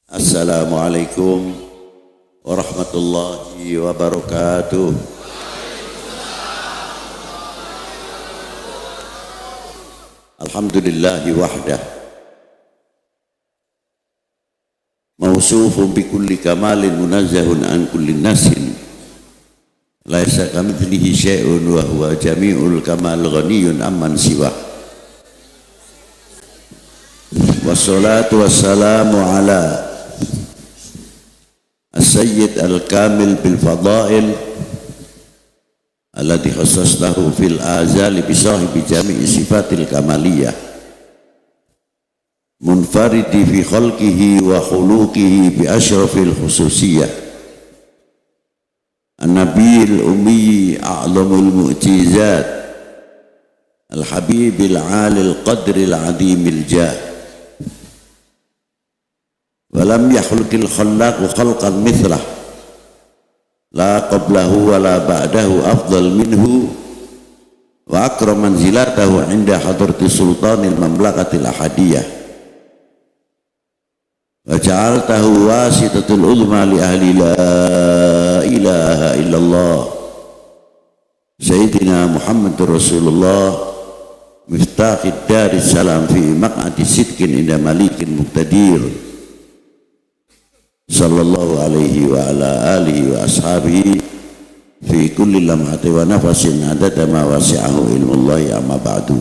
Assalamualaikum warahmatullahi wabarakatuh. Alhamdulillahi wahdah, mausufun bikulli kamalin munazzahun an kulli nasin, laisa kamitslihi syai'un wa huwa jami'ul kamal ghaniyun amman siwah. Wassalatu wassalamu ala As-Sayyid Al-Kamil bil-Fadail alladhi khassasnahu fil azali bisahibi jami'i sifatil kamaliyah munfaridi fi khalqihi wa khuluqihi bi ashrafil khususiyah an-nabiyil ummi a'lamul mu'jizat al-habibil 'alil qadril 'azimil jah. Walam yakhluqil khallaqu khalqan mithlah la qablahu wa la ba'dahu afdal minhu wa akram manzilatahu inda hadrati sultanil mamlakatil ahadiyah wa ja'altahu wasitatul uzma li ahli la ilaha illallah Sayyidina Muhammadur Rasulullah miftahid daris salam fi maq'adi sidqin inda malikin muqtadir sallallahu alaihi wa ala alihi wa ashabihi fi kulli lamhati wa nafasin adada ma wasi'ahu ilmullahi amma ba'du.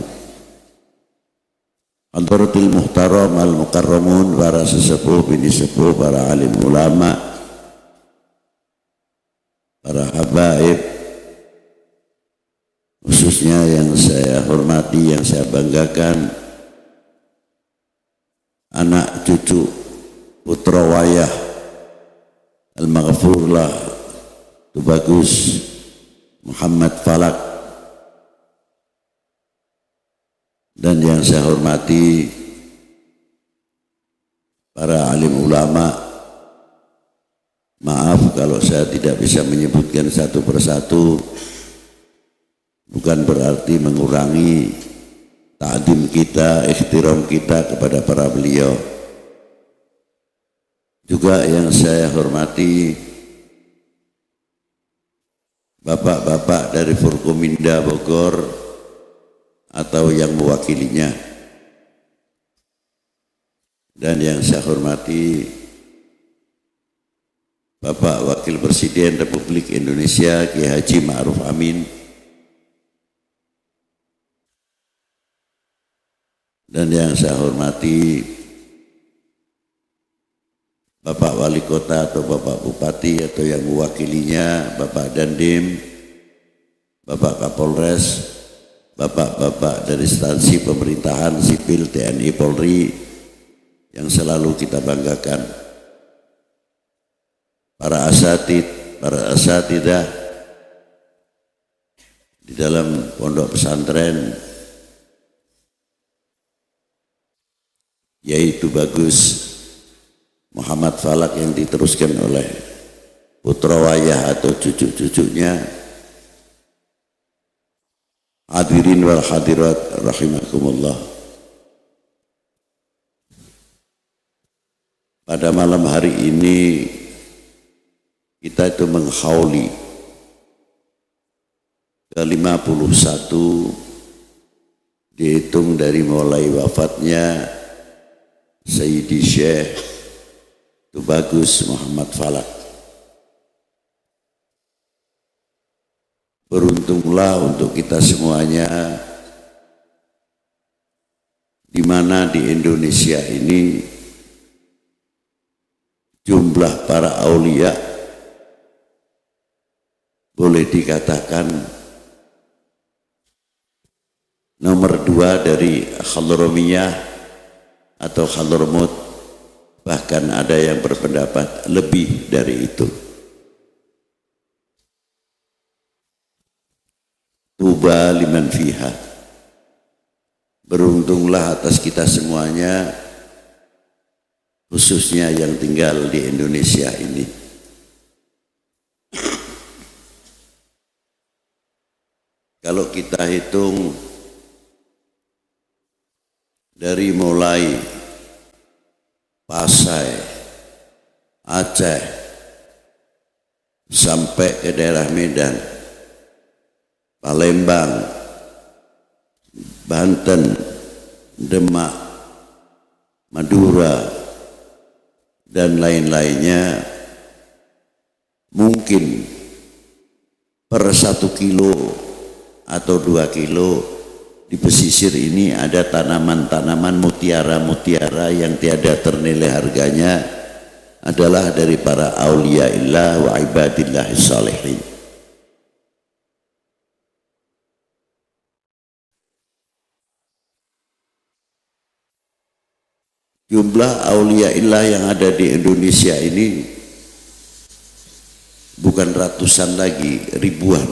Hadratil muhtaram al-mukarramun, para sesepuh bini sepuh, para alim ulama, para habaib, khususnya yang saya hormati, yang saya banggakan, anak cucu putra wayah Al-Maghfurlah Tubagus Muhammad Falak, dan yang saya hormati para alim ulama. Maaf kalau saya tidak bisa menyebutkan satu persatu, bukan berarti mengurangi ta'zim kita, ihtiram kita kepada para beliau. Juga yang saya hormati bapak-bapak dari Forkominda Bogor atau yang mewakilinya, dan yang saya hormati Bapak Wakil Presiden Republik Indonesia Kiai Haji Ma'ruf Amin, dan yang saya hormati Bapak Wali Kota atau Bapak Bupati atau yang mewakilinya, Bapak Dandim, Bapak Kapolres, Bapak-bapak dari instansi pemerintahan sipil TNI Polri yang selalu kita banggakan, para asatidah di dalam pondok pesantren yaitu Bagus Muhammad Falak yang diteruskan oleh putra wayah atau cucu-cucunya. Hadirin wal hadirat rahimakumullah. Pada malam hari ini kita itu menghauli ke-51 dihitung dari mulai wafatnya Sayyidi Syekh Tubagus Muhammad Falak. Beruntunglah untuk kita semuanya di mana di Indonesia ini jumlah para aulia boleh dikatakan nomor 2 dari Hadramiyah atau Hadramut. Bahkan ada yang berpendapat lebih dari itu. Tuba liman fiha. Beruntunglah atas kita semuanya, khususnya yang tinggal di Indonesia ini. Kalau kita hitung dari mulai Pasai, Aceh, sampai ke daerah Medan, Palembang, Banten, Demak, Madura, dan lain-lainnya, mungkin per 1 kilo atau 2 kilo di pesisir ini ada tanaman-tanaman mutiara-mutiara yang tiada ternilai harganya, adalah dari para auliyaillah wa ibadillahis salihin. Jumlah auliyaillah yang ada di Indonesia ini bukan ratusan lagi, ribuan.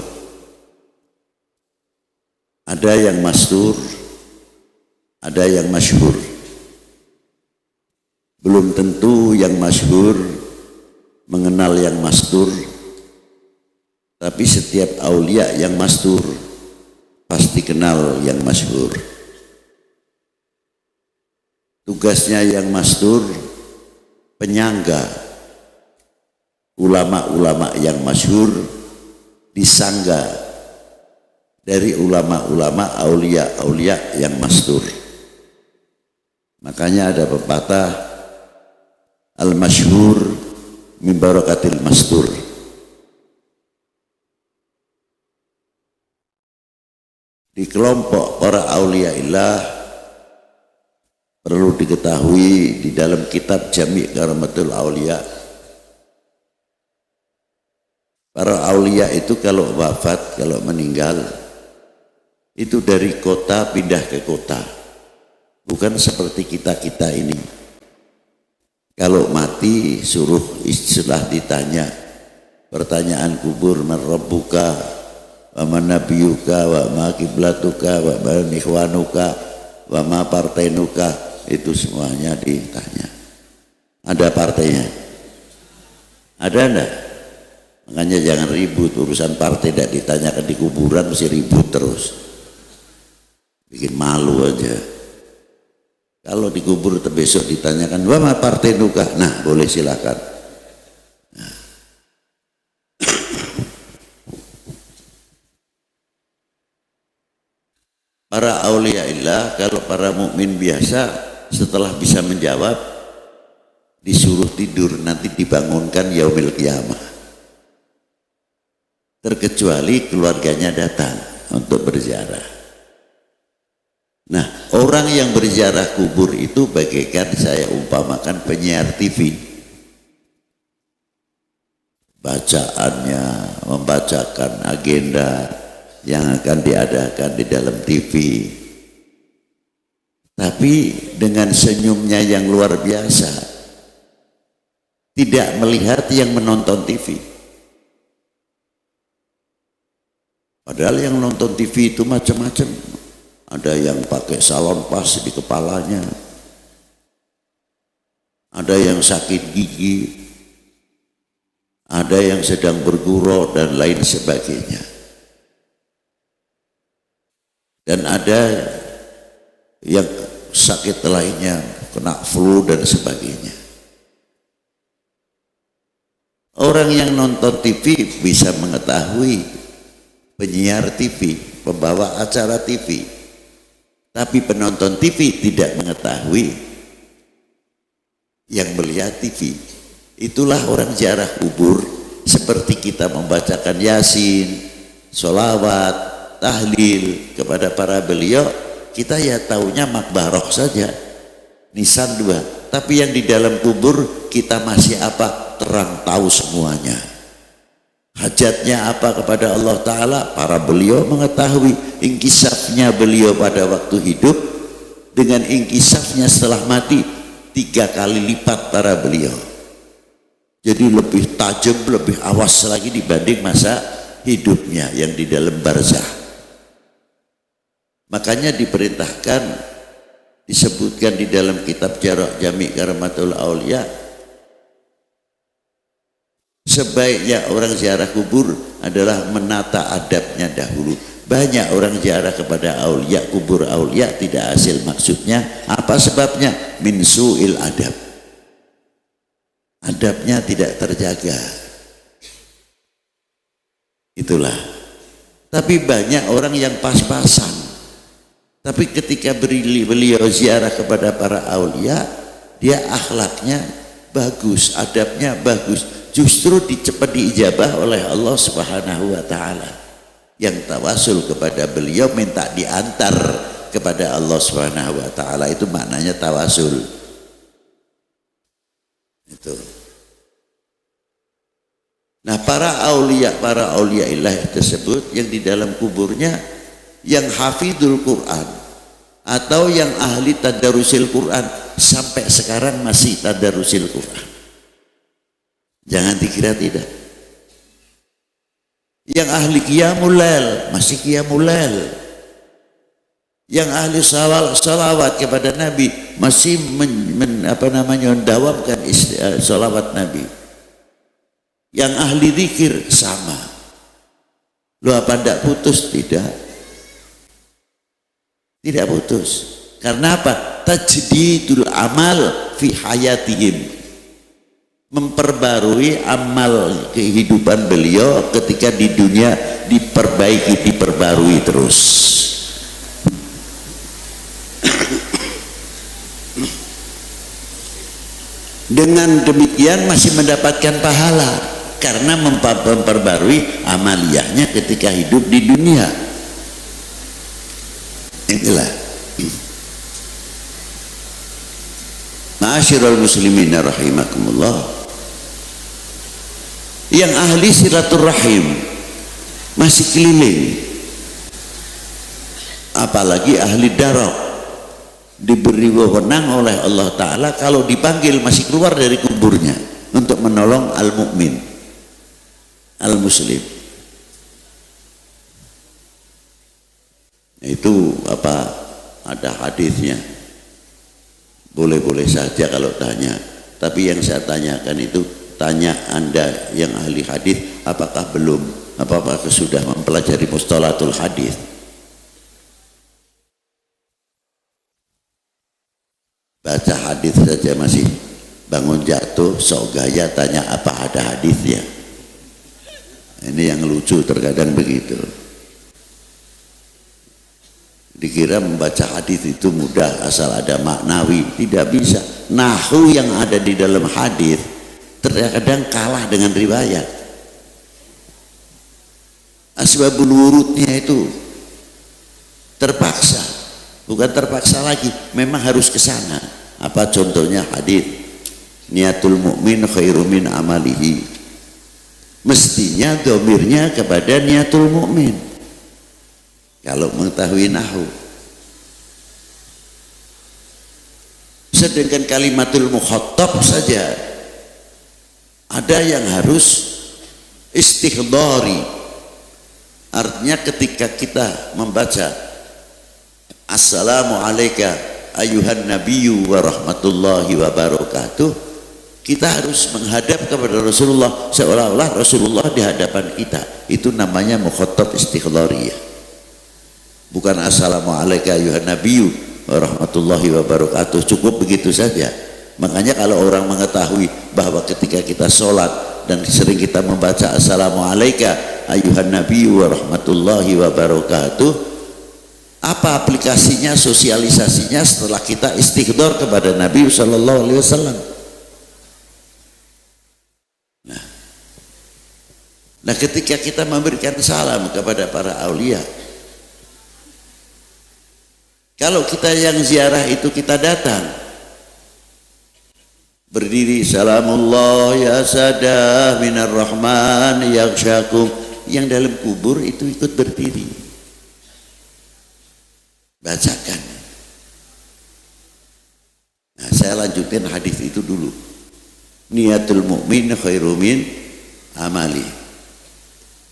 Ada yang mastur, ada yang masyhur. Belum tentu yang masyhur mengenal yang mastur, tapi setiap aulia yang mastur pasti kenal yang masyhur. Tugasnya yang mastur penyangga ulama-ulama yang masyhur, disangga dari ulama-ulama aulia-aulia yang mastur. Makanya ada pepatah al-masyhur min barakatil mastur. Di kelompok para auliaillah perlu diketahui di dalam kitab Jami' Karamatul Aulia, para aulia itu kalau wafat, kalau meninggal itu dari kota pindah ke kota, bukan seperti kita ini. Kalau mati suruh istilah ditanya pertanyaan kubur, man rabbuka wa man nabiyuka wa ma kiblatuka wa man ikhwanuka wa ma partainuka, itu semuanya ditanya. Ada partainya? Ada enggak? Makanya jangan ribut, urusan partai tidak ditanyakan di kuburan mesti ribut terus, bikin malu aja. Kalau dikubur besok ditanyakan wa ma partainuka, nah boleh silakan. Nah. Para auliaillah, kalau para mukmin biasa setelah bisa menjawab disuruh tidur, nanti dibangunkan yaumil qiyamah, terkecuali keluarganya datang untuk berziarah. Nah, orang yang berziarah kubur itu bagaikan saya umpamakan penyiar TV, bacaannya membacakan agenda yang akan diadakan di dalam TV, tapi dengan senyumnya yang luar biasa, tidak melihat yang menonton TV. Padahal yang nonton TV itu macam-macam. Ada yang pakai salon pas di kepalanya, ada yang sakit gigi, ada yang sedang bergurau dan lain sebagainya, dan ada yang sakit lainnya, kena flu dan sebagainya. Orang yang nonton TV bisa mengetahui penyiar TV, pembawa acara TV, tapi penonton TV tidak mengetahui yang melihat TV. Itulah orang ziarah kubur, seperti kita membacakan Yasin, sholawat, tahlil kepada para beliau, kita ya taunya makbaroh saja, nisan 2, tapi yang di dalam kubur kita masih apa? Terang tahu semuanya. Hajatnya apa kepada Allah Ta'ala? Para beliau mengetahui. Inkisafnya beliau pada waktu hidup dengan inkisafnya setelah mati 3 kali lipat para beliau. Jadi lebih tajam, lebih awas lagi dibanding masa hidupnya yang di dalam barzah. Makanya diperintahkan, disebutkan di dalam kitab Jami' Karamatul Aulia, sebaiknya orang ziarah kubur adalah menata adabnya dahulu. Banyak orang ziarah kepada aulia, kubur aulia tidak hasil maksudnya. Apa sebabnya? Min su'il adab. adabnya tidak terjaga. Itulah. Tapi banyak orang yang pas-pasan. Tapi ketika beliau ziarah kepada para aulia, dia akhlaknya bagus, adabnya bagus. Justru cepat diijabah oleh Allah Subhanahu wa taala. Yang tawasul kepada beliau minta diantar kepada Allah Subhanahu wa taala, itu maknanya tawasul. Itu. Nah, para aulia ilah tersebut yang di dalam kuburnya yang hafidul Quran atau yang ahli tadarusil Quran sampai sekarang masih tadarusil Quran. Jangan dikira tidak. Yang ahli qiyamul lail masih qiyamul lail. Yang ahli salawat kepada Nabi masih mendawamkan salawat Nabi. Yang ahli zikir sama. Lu apa tidak putus? Tidak putus. Karena apa? Tajdidul amal fi hayatihim. Memperbarui amal kehidupan beliau ketika di dunia, diperbarui terus. Dengan demikian masih mendapatkan pahala karena memperbarui amaliyahnya ketika hidup di dunia. Itulah. Ma'asyiral muslimin rahimakumullah. Yang ahli silaturahim masih keliling, apalagi ahli darah, diberi wewenang oleh Allah Ta'ala kalau dipanggil masih keluar dari kuburnya untuk menolong al-mu'min, al-muslim. Itu apa, ada hadisnya. Boleh-boleh saja kalau tanya, tapi yang saya tanyakan itu, tanya Anda yang ahli hadis, apakah sudah mempelajari mustalahul hadis? Baca hadis saja masih bangun jatuh sok gaya tanya apa ada hadisnya. Ini yang lucu, terkadang begitu. Dikira membaca hadis itu mudah asal ada maknawi, tidak bisa. Nahwu yang ada di dalam hadis terkadang kalah dengan riwayat. Asbabul wurudnya itu terpaksa, bukan terpaksa lagi, memang harus ke sana. Apa contohnya hadis niatul mukmin khairu min amalihi, mestinya domirnya kepada niatul mukmin kalau mengetahui nahwu. Sedangkan kalimatul mukhatab saja ada yang harus istighdari, artinya ketika kita membaca assalamu alayka ayuhan nabiyyu wa rahmatullahi wa barakatuh, kita harus menghadap kepada Rasulullah seolah-olah Rasulullah di hadapan kita. Itu namanya mukhatab istighdhariyah, bukan assalamu alayka ayuhan nabiyyu wa rahmatullahi wa barakatuh, cukup begitu saja. Makanya kalau orang mengetahui bahwa ketika kita sholat dan sering kita membaca assalamu alayka ayuhan nabiyyu wa rahmatullahi wa barakatuh, apa aplikasinya, sosialisasinya setelah kita istighdar kepada Nabi sallallahu alaihi wasallam. Nah, ketika kita memberikan salam kepada para aulia, kalau kita yang ziarah itu kita datang berdiri, salamullah ya sadah minar rahman yakshakum, yang dalam kubur itu ikut berdiri, bacakan. Nah, saya lanjutin hadis itu dulu. Niatul mukmin khairu min amali.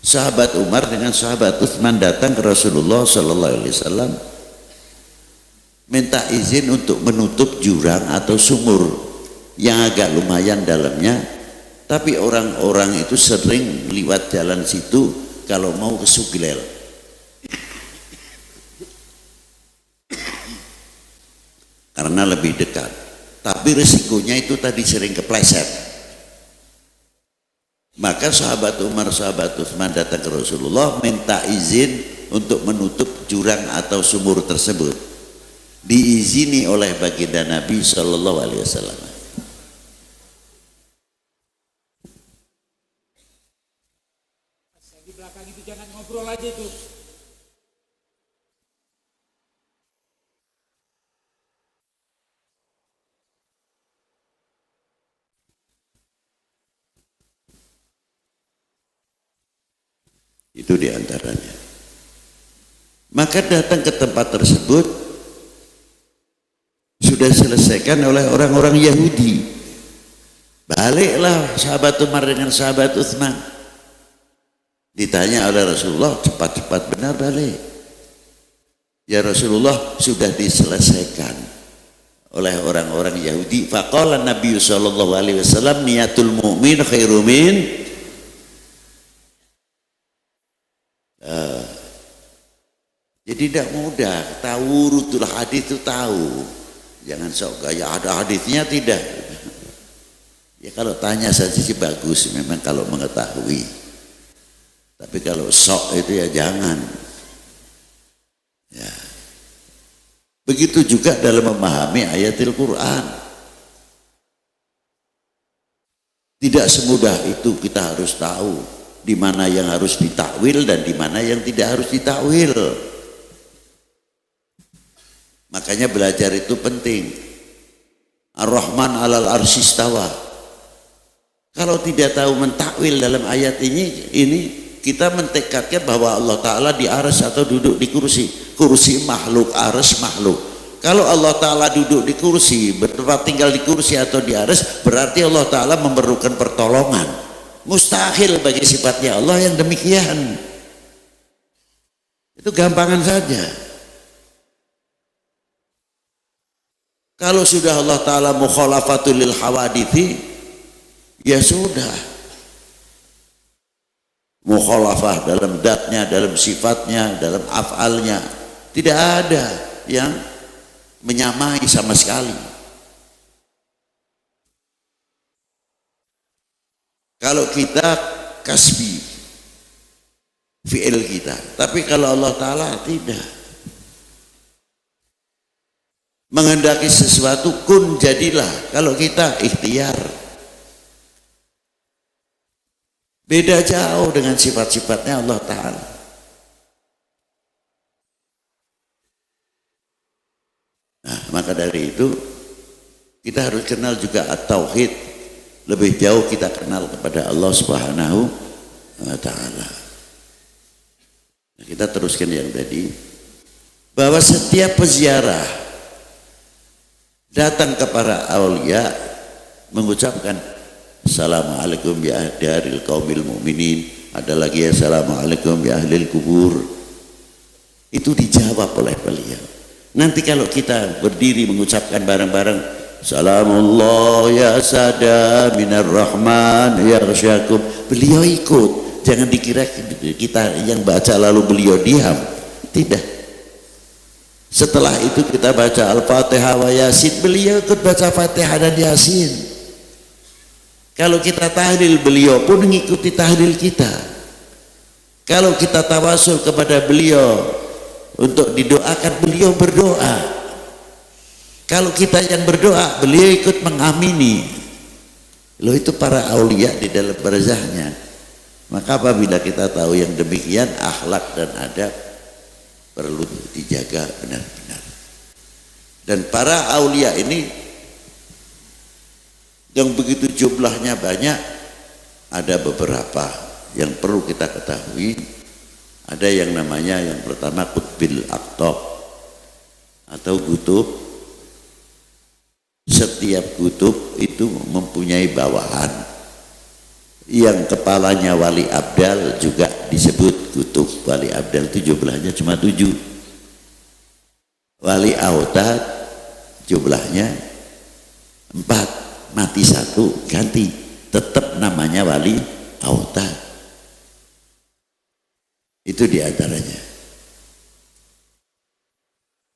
Sahabat Umar dengan sahabat Utsman datang ke Rasulullah sallallahu alaihi wasallam minta izin untuk menutup jurang atau sumur yang agak lumayan dalamnya, tapi orang-orang itu sering lewat jalan situ kalau mau ke Suglel. Karena lebih dekat, tapi resikonya itu tadi sering kepleset. Maka sahabat Umar, sahabat Utsman datang ke Rasulullah minta izin untuk menutup jurang atau sumur tersebut. Diizini oleh baginda Nabi Shallallahu Alaihi Wasallam. Di belakang itu jangan ngobrol aja itu. Itu diantaranya. Maka datang ke tempat tersebut sudah selesaikan oleh orang-orang Yahudi. Baliklah sahabat Umar dengan sahabat Utsman. Ditanya oleh Rasulullah, cepat-cepat benar balik. Ya Rasulullah, sudah diselesaikan oleh orang-orang Yahudi. Faqala Nabi sallallahu alaihi wasallam, niyatul mu'min khairu min jadi tidak mudah tahu rutul hadis itu tahu. Jangan sok gaya ada hadisnya tidak. Ya kalau tanya saja sih bagus memang kalau mengetahui. Tapi kalau sok itu ya jangan. Ya. Begitu juga dalam memahami ayatil Quran. Tidak semudah itu kita harus tahu di mana yang harus ditakwil dan di mana yang tidak harus ditakwil. Makanya belajar itu penting. Ar-Rahman 'alal arsy istawa. Kalau tidak tahu mentakwil dalam ayat ini kita mentekadkan bahwa Allah Ta'ala di arsy atau duduk di kursi. Kursi makhluk, arsy makhluk. Kalau Allah Ta'ala duduk di kursi, bertempat tinggal di kursi atau di arsy, berarti Allah Ta'ala memerlukan pertolongan. Mustahil bagi sifatnya Allah yang demikian. Itu gampangan saja. Kalau sudah Allah Ta'ala mukhalafatul lil hawadithi, ya sudah. Mukhalafah dalam datnya, dalam sifatnya, dalam af'alnya. Tidak ada yang menyamai sama sekali. Kalau kita kasbi, fi'il kita. Tapi kalau Allah Ta'ala tidak. Menghendaki sesuatu kun jadilah. Kalau kita ikhtiar. Beda jauh dengan sifat-sifatnya Allah Ta'ala. Nah, maka dari itu kita harus kenal juga at-tauhid. Lebih jauh kita kenal kepada Allah Subhanahu wa Ta'ala. Nah, kita teruskan yang tadi, bahwa setiap peziarah datang kepada aulia mengucapkan assalamualaikum ya ahlil qaumil mu'minin, ada lagi assalamualaikum ya ahlil kubur. Itu dijawab oleh beliau. Nanti kalau kita berdiri mengucapkan bareng-bareng salamullah ya sada minar rahman ya rasyakum, beliau ikut. Jangan dikira kita yang baca lalu beliau diam. Tidak. Setelah itu kita baca Al-Fatihah wa Yasin, beliau ikut baca Fatihah dan Yasin. Kalau kita tahlil, beliau pun mengikuti tahlil kita. Kalau kita tawasul kepada beliau untuk didoakan, beliau berdoa. Kalau kita yang berdoa, beliau ikut mengamini. Loh, itu para aulia di dalam barzahnya. Maka apabila kita tahu yang demikian, akhlak dan adab perlu dijaga benar-benar. Dan para aulia ini yang begitu jumlahnya banyak, ada beberapa yang perlu kita ketahui. Ada yang namanya, yang pertama qutbil aqtab atau kutub. Setiap kutub itu mempunyai bawahan. Yang kepalanya wali abdal juga disebut kutub. Wali abdal itu jumlahnya cuma 7. Wali autad jumlahnya 4. Mati 1 ganti, tetap namanya wali autad. Itu diantaranya.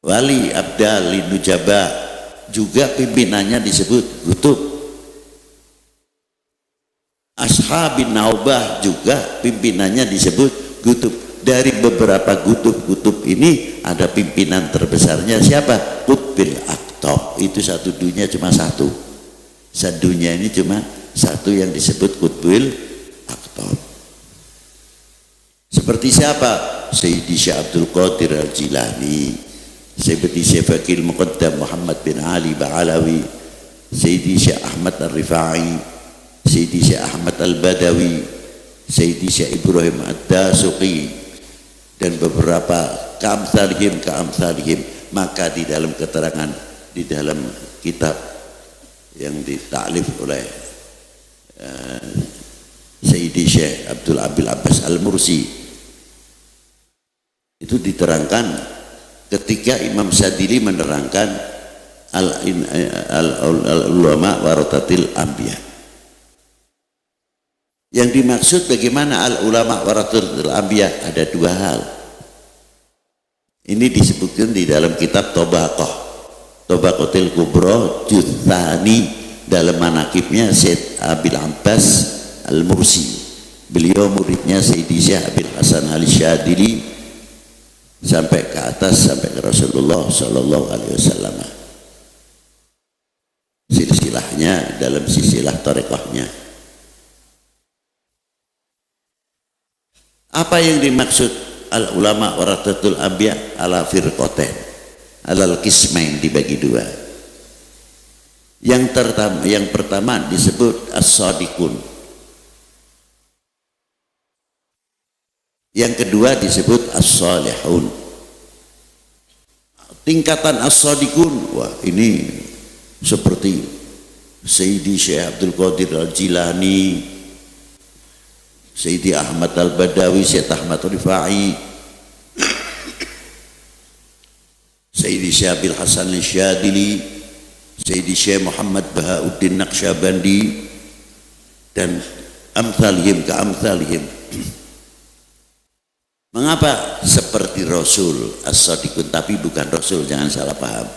Wali abdal linujaba juga pimpinannya disebut kutub. Ashabin Naubah juga pimpinannya disebut Qutb. Dari beberapa kutub ini ada pimpinan terbesarnya siapa? Qutbil Aqtab. Itu satu dunia cuma satu. Sedunia ini cuma satu yang disebut Qutbil Aqtab. Seperti siapa? Sayyidi Syekh Abdul Qadir Al-Jilani, seperti Syekh Fakil Muqaddam Muhammad bin Ali Ba'alawi, Sayyidi Syekh Ahmad Al-Rifai, Sayyidi Syekh Ahmad Al-Badawi, Sayyidi Syekh Ibrahim Ad-Dasuqi, dan beberapa keamsalihim. Maka di dalam keterangan di dalam kitab yang ditaklif oleh Sayyidi Syekh Abdul Abil Abbas Al-Mursi itu diterangkan ketika Imam Sadili menerangkan al-ulama warathatil anbiya. Yang dimaksud bagaimana al-ulama warathatul anbiya? Ada dua hal. Ini disebutkan di dalam kitab Tabaqatul Kubra juz tsani dalam manaqibnya Syekh Abil Abbas Al-Mursi. Beliau muridnya Sayyidi Syekh Abil Hasan Al-Syadili sampai ke atas sampai ke Rasulullah sallallahu alaihi wasallam. Silsilahnya dalam silsilah tarekhahnya. Apa yang dimaksud al-ulama warathatul anbiya? Ala firqatain, alal qismain, dibagi dua. Yang pertama disebut as-sadiqun. Yang kedua disebut as-salihun. Tingkatan as-sadiqun, wah ini seperti Sayyidi Syekh Abdul Qadir Al-Jilani, Sayyidi Ahmad Al-Badawi, Syekh Ahmad Rifai, Sayyidi Syekh Abil Hasan Al-Syadili, Sayyidi Syekh Muhammad Bahauddin Naqsyabandi, dan amsalihim ka amsalihim. Mengapa seperti Rasul as-sadiqun, tapi bukan Rasul, jangan salah paham.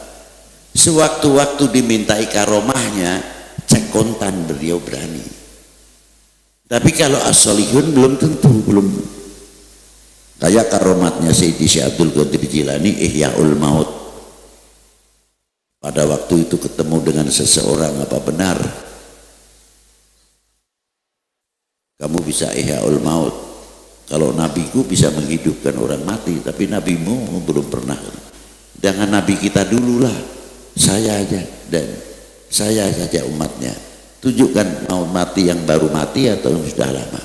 Sewaktu-waktu dimintai karomahnya, cek kontan beliau berani. Tapi kalau as-salihun belum tentu, belum. Kayak karomatnya Sayyidi Syekh Abdul Qadir Jilani, Ihya'ul Maut. Pada waktu itu ketemu dengan seseorang, apa benar kamu bisa Ihya'ul Maut? Kalau nabiku bisa menghidupkan orang mati, tapi nabimu belum pernah. Jangan nabi kita dululah, saya aja, dan saya saja umatnya. Tunjukkan mau mati yang baru mati atau sudah lama.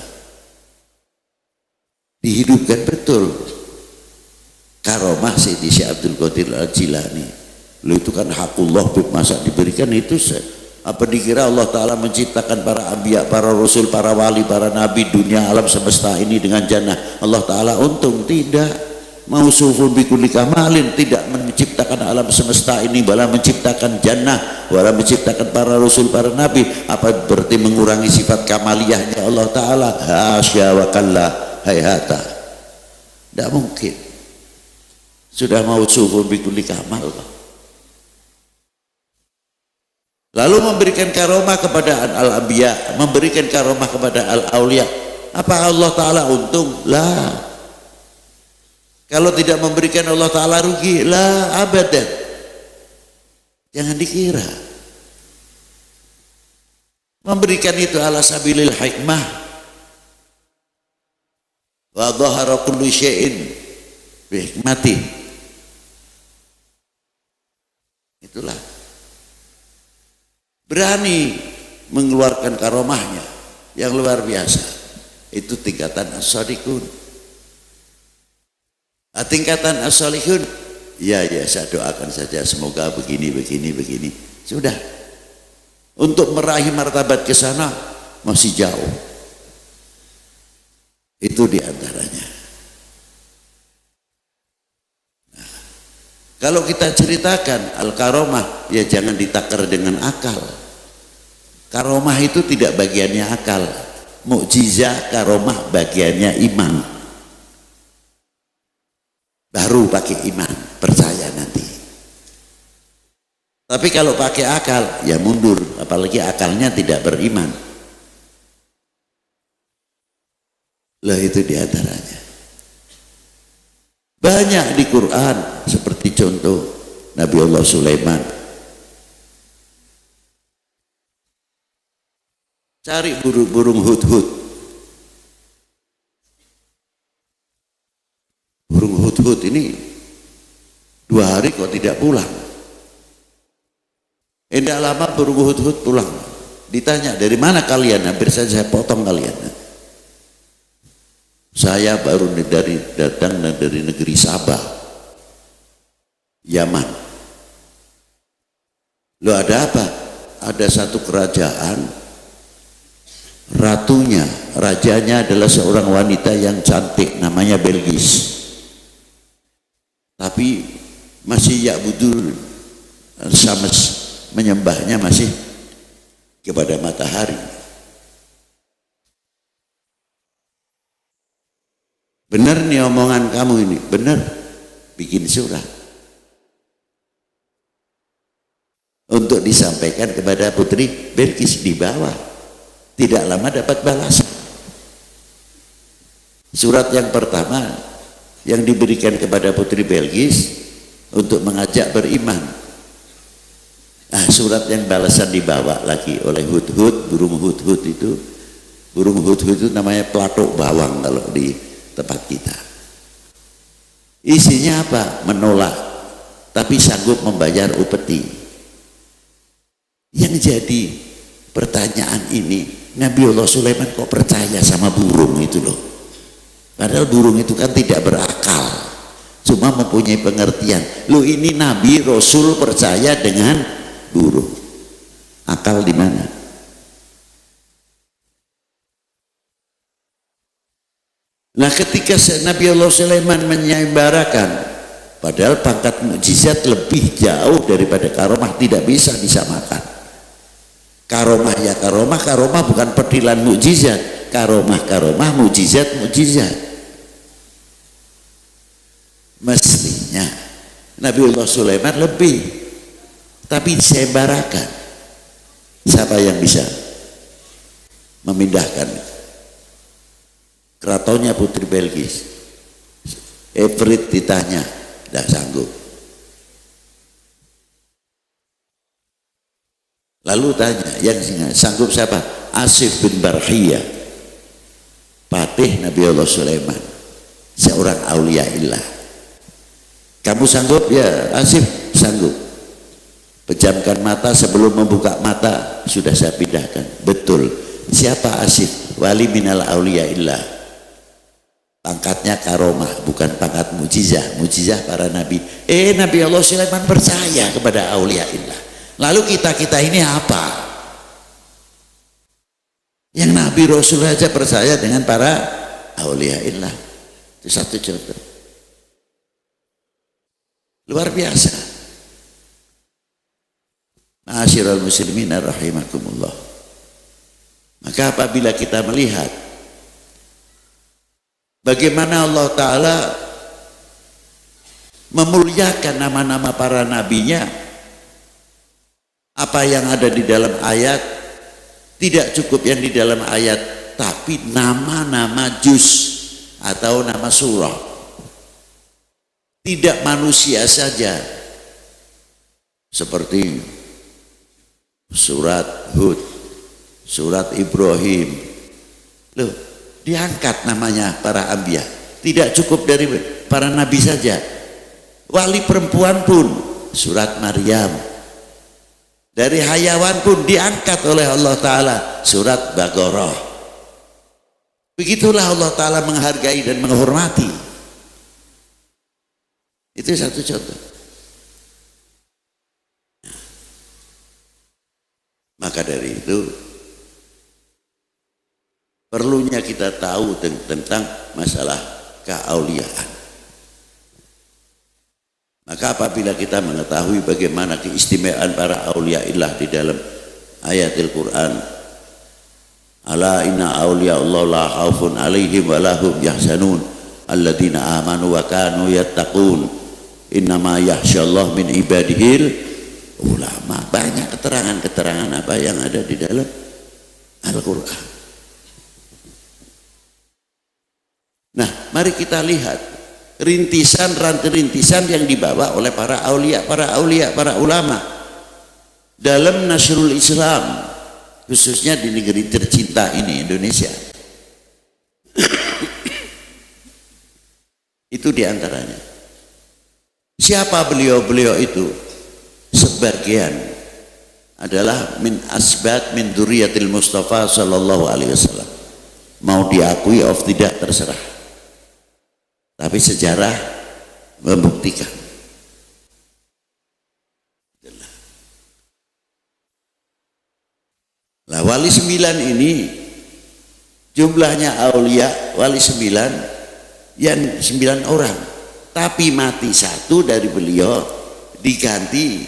Dihidupkan betul. Karomah Sayyidi Syekh Abdul Qadir Al-Jilani. Lu itu kan hakullah, masa diberikan itu apa dikira Allah Ta'ala menciptakan para anbiya, para rasul, para wali, para nabi, dunia alam semesta ini dengan jannah Allah Ta'ala untung? Tidak. Mausufun bikulli kamalin, tidak menciptakan alam semesta ini bala menciptakan jannah, bala menciptakan para rasul, para nabi. Apa berarti mengurangi sifat kamaliyahnya Allah Ta'ala? Hasya wa kalla, hayhata. Tidak mungkin. Sudah mausufun bikulli kamal. Lalu memberikan karomah kepada al-anbiya, memberikan karomah kepada al-auliya. Apa Allah Ta'ala untung? Lah. Kalau tidak memberikan Allah Ta'ala rugi? Lah, abadan. Jangan dikira. Memberikan itu ala sabilil hikmah. Wa dhahara kullu syai'in bi hikmati. Itulah. Berani mengeluarkan karomahnya yang luar biasa. Itu tingkatan as-sadiqun. Tingkatan as-salihun, ya saya doakan saja semoga begini. Sudah. Untuk meraih martabat ke sana masih jauh. Itu diantaranya. Nah, kalau kita ceritakan al-karomah, ya jangan ditakar dengan akal. Karomah itu tidak bagiannya akal. Mukjizat karomah bagiannya iman. Baru pakai iman, percaya nanti. Tapi kalau pakai akal, ya mundur. Apalagi akalnya tidak beriman. Lah itu diantaranya. Banyak di Quran, seperti contoh Nabi Allah Sulaiman. Cari burung hudhud. Burung hudhud ini 2 hari kok tidak pulang. Tidak lama burung hudhud pulang. Ditanya, dari mana kalian? Hampir saja saya potong kalian. Saya baru datang dari negeri Sabah, Yaman. Loh, ada apa? Ada satu kerajaan, rajanya adalah seorang wanita yang cantik, namanya Belgis. Tapi masih ya'budul syams, menyembahnya masih kepada matahari. Benar nih omongan kamu ini, benar. Bikin surat untuk disampaikan kepada putri Belkis di bawah. Tidak lama dapat balasan. Surat yang pertama yang diberikan kepada putri Belkis untuk mengajak beriman. Nah, surat yang balasan dibawa lagi oleh hudhud, burung hudhud itu. Burung hudhud itu namanya pelatuk bawang kalau di tempat kita. Isinya apa? Menolak, tapi sanggup membayar upeti. Yang jadi pertanyaan ini, Nabi Allah Sulaiman kok percaya sama burung itu loh? Padahal burung itu kan tidak berakal, cuma mempunyai pengertian. Loh, ini Nabi Rasul percaya dengan burung. Akal di mana? Nah, ketika Nabi Allah Sulaiman menyembarakan, padahal pangkat mukjizat lebih jauh daripada karomah, tidak bisa disamakan. Karomah ya karomah, karomah bukan petilan mukjizat. Karomah, mukjizat. Mestinya Nabi Allah Sulaiman lebih, tapi disembarakan. Siapa yang bisa memindahkan? Keratonnya putri Belgis. Everett ditanya, tidak sanggup. Lalu tanya, yang sanggup siapa? Asif bin Barhiyah, patih Nabi Allah Sulaiman, seorang aulia illah. Kamu sanggup? Ya, Asif sanggup. Pejamkan mata, sebelum membuka mata sudah saya pindahkan. Betul. Siapa Asif? Wali minal aulia illah. Pangkatnya karomah, bukan pangkat mujizah. Mujizah para nabi. Nabi Allah Sulaiman percaya kepada aulia illah. Lalu kita ini apa? Yang Nabi Rasul saja percaya dengan para aulia illah. Itu satu contoh. Luar biasa. Ma'asyiral muslimin rahimakumullah. Maka apabila kita melihat bagaimana Allah Ta'ala memuliakan nama-nama para nabinya, apa yang ada di dalam ayat, tidak cukup yang di dalam ayat, tapi nama-nama juz atau nama surah. Tidak manusia saja, seperti surat Hud, surat Ibrahim. Loh, diangkat namanya para anbiya. Tidak cukup dari para nabi saja, wali perempuan pun, surat Maryam. Dari hayawan pun diangkat oleh Allah Ta'ala, surat Baqarah. Begitulah Allah Ta'ala menghargai dan menghormati. Itu satu contoh. Maka dari itu perlunya kita tahu tentang masalah keauliaan. Maka apabila kita mengetahui bagaimana keistimewaan para aulia illah di dalam ayatil Quran, ala inna aulia Allah la khaufun alaihim wa lahum yahzanun alladzina amanu wa kanu yattaqun innama yakhsyallahu min ibadihil ulama. Banyak keterangan-keterangan apa yang ada di dalam Al-Quran. Nah, mari kita lihat rintisan yang dibawa oleh para aulia, para ulama dalam nasrul Islam, khususnya di negeri tercinta ini, Indonesia. Itu diantaranya. Siapa beliau-beliau itu? Sebagian adalah min asbat min dzurriyyatil Mustafa sallallahu alaihi wasallam. Mau diakui atau tidak terserah. Tapi sejarah membuktikan. Lah wali 9 ini jumlahnya aulia wali 9 yang 9 orang, tapi mati satu dari beliau diganti